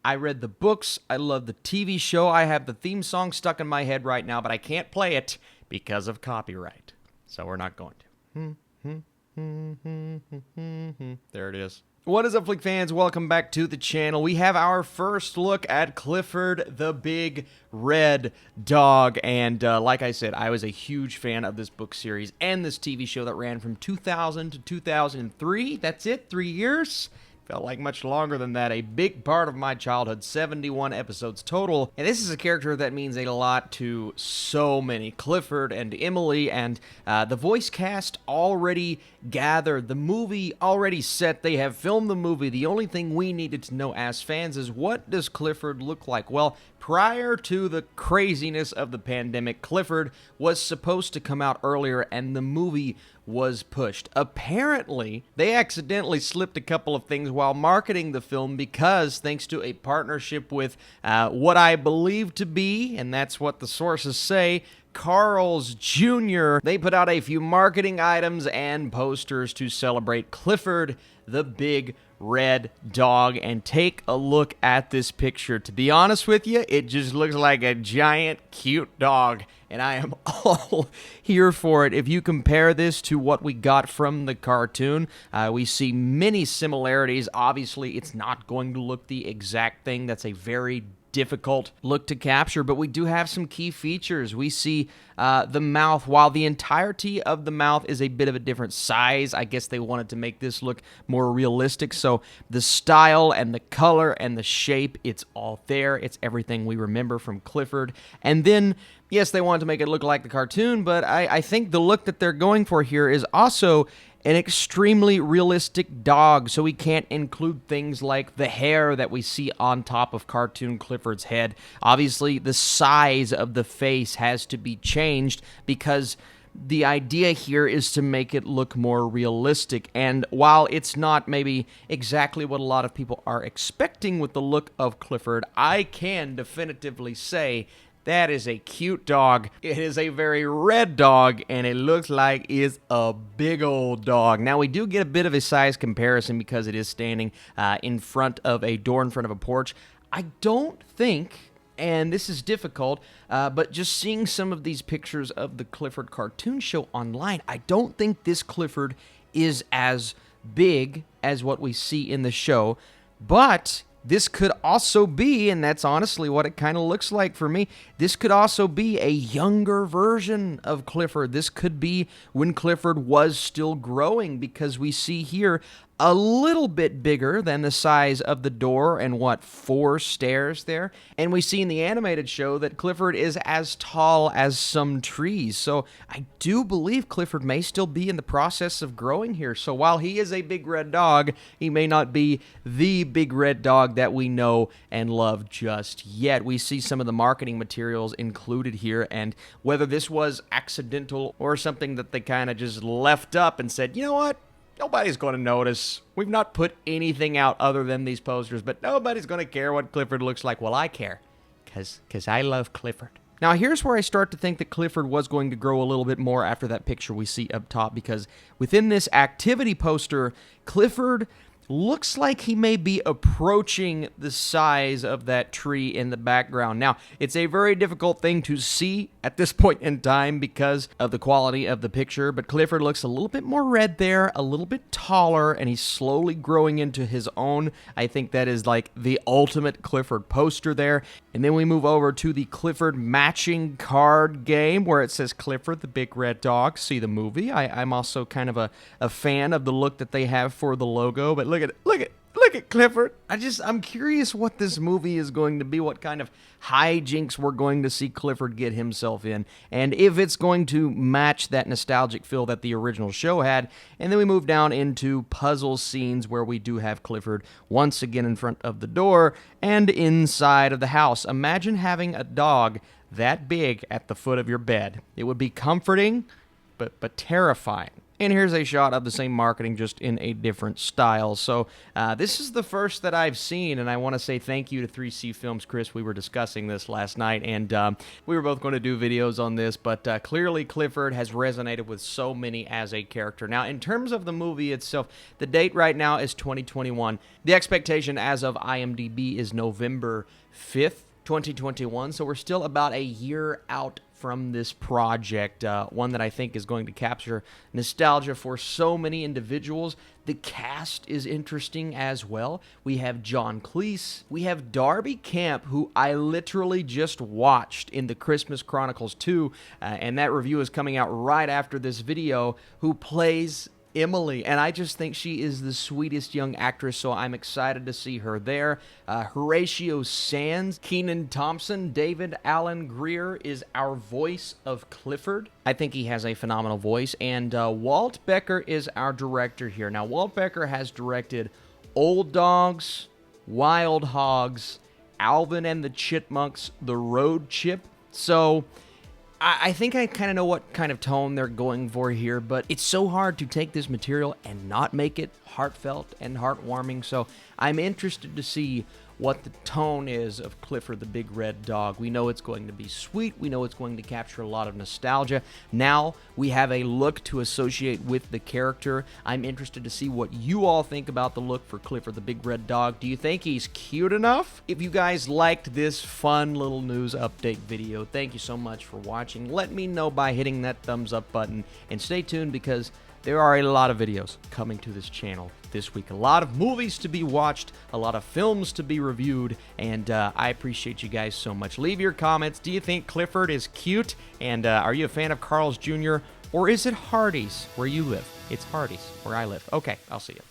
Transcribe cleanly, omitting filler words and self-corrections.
I read the books. I love the TV show. I have the theme song stuck in my head right now, but I can't play it because of copyright. So we're not going to. There it is. What is up, Flick fans? Welcome back to the channel. We have our first look at Clifford the Big Red Dog. And like I said, I was a huge fan of this book series and this TV show that ran from 2000 to 2003. That's it, 3 years. Felt like much longer than that. A big part of my childhood, 71 episodes total. And this is a character that means a lot to so many. Clifford and Emily, and the voice cast already gathered. The movie already set. They have filmed the movie. The only thing we needed to know as fans is, what does Clifford look like? Well, prior to the craziness of the pandemic, Clifford was supposed to come out earlier, and the movie was pushed. Apparently, they accidentally slipped a couple of things while marketing the film because, thanks to a partnership with what I believe to be, and that's what the sources say, Carl's Jr., they put out a few marketing items and posters to celebrate Clifford the Big Red Dog. And take a look at this picture. To be honest with you, it just looks like a giant, cute dog, and I am all here for it. If you compare this to what we got from the cartoon, we see many similarities. Obviously, it's not going to look the exact thing. That's a very difficult look to capture, but we do have some key features. We see the mouth. While the entirety of the mouth is a bit of a different size, I guess they wanted to make this look more realistic, so the style and the color and the shape, it's all there. It's everything we remember from Clifford. And then, yes, they wanted to make it look like the cartoon, but I think the look that they're going for here is also an extremely realistic dog, so we can't include things like the hair that we see on top of cartoon Clifford's head. Obviously, the size of the face has to be changed because the idea here is to make it look more realistic. And while it's not maybe exactly what a lot of people are expecting with the look of Clifford, I can definitively say that is a cute dog. It is a very red dog, and it looks like it's a big old dog. Now, we do get a bit of a size comparison because it is standing in front of a door, in front of a porch. I don't think, and this is difficult, but just seeing some of these pictures of the Clifford cartoon show online, I don't think this Clifford is as big as what we see in the show, but this could also be, and that's honestly what it kind of looks like for me, this could also be a younger version of Clifford. This could be when Clifford was still growing, because we see here a little bit bigger than the size of the door and 4 stairs there. And we see in the animated show that Clifford is as tall as some trees. So I do believe Clifford may still be in the process of growing here. So while he is a big red dog, he may not be the big red dog that we know and love just yet. We see some of the marketing materials included here, and whether this was accidental or something that they kind of just left up and said, you know what? Nobody's going to notice. We've not put anything out other than these posters, but nobody's going to care what Clifford looks like. Well, I care, because I love Clifford. Now, here's where I start to think that Clifford was going to grow a little bit more after that picture we see up top, because within this activity poster, Clifford looks like he may be approaching the size of that tree in the background. Now, it's a very difficult thing to see at this point in time because of the quality of the picture, but Clifford looks a little bit more red there, a little bit taller, and he's slowly growing into his own. I think that is like the ultimate Clifford poster there. And then we move over to the Clifford matching card game where it says Clifford the Big Red Dog. See the movie. I'm also kind of a fan of the look that they have for the logo, but look at Clifford. I'm curious what this movie is going to be, what kind of hijinks we're going to see Clifford get himself in, and if it's going to match that nostalgic feel that the original show had. And then we move down into puzzle scenes where we do have Clifford once again in front of the door and inside of the house. Imagine having a dog that big at the foot of your bed. It would be comforting, but terrifying And here's a shot of the same marketing, just in a different style. So this is the first that I've seen, and I want to say thank you to 3C Films. Chris, we were discussing this last night, and we were both going to do videos on this, but clearly Clifford has resonated with so many as a character. Now, in terms of the movie itself, the date right now is 2021. The expectation as of IMDb is November 5th, 2021, so we're still about a year out from this project, one that I think is going to capture nostalgia for so many individuals. The cast is interesting as well. We have John Cleese. We have Darby Camp, who I literally just watched in the Christmas Chronicles 2, and that review is coming out right after this video, who plays Emily, and I just think she is the sweetest young actress, so I'm excited to see her there. Horatio Sands, Kenan Thompson, David Alan Grier is our voice of Clifford. I think he has a phenomenal voice, and Walt Becker is our director here. Now, Walt Becker has directed Old Dogs, Wild Hogs, Alvin and the Chipmunks, The Road Chip, so I think I kind of know what kind of tone they're going for here, but it's so hard to take this material and not make it heartfelt and heartwarming, so I'm interested to see what the tone is of Clifford the Big Red Dog. We know it's going to be sweet. We know it's going to capture a lot of nostalgia. Now we have a look to associate with the character. I'm interested to see what you all think about the look for Clifford the Big Red Dog. Do you think he's cute enough? If you guys liked this fun little news update video, thank you so much for watching. Let me know by hitting that thumbs up button, and stay tuned because there are a lot of videos coming to this channel this week. A lot of movies to be watched, a lot of films to be reviewed, and I appreciate you guys so much. Leave your comments. Do you think Clifford is cute? And are you a fan of Carl's Jr., or is it Hardee's where you live? It's Hardee's where I live. Okay, I'll see you.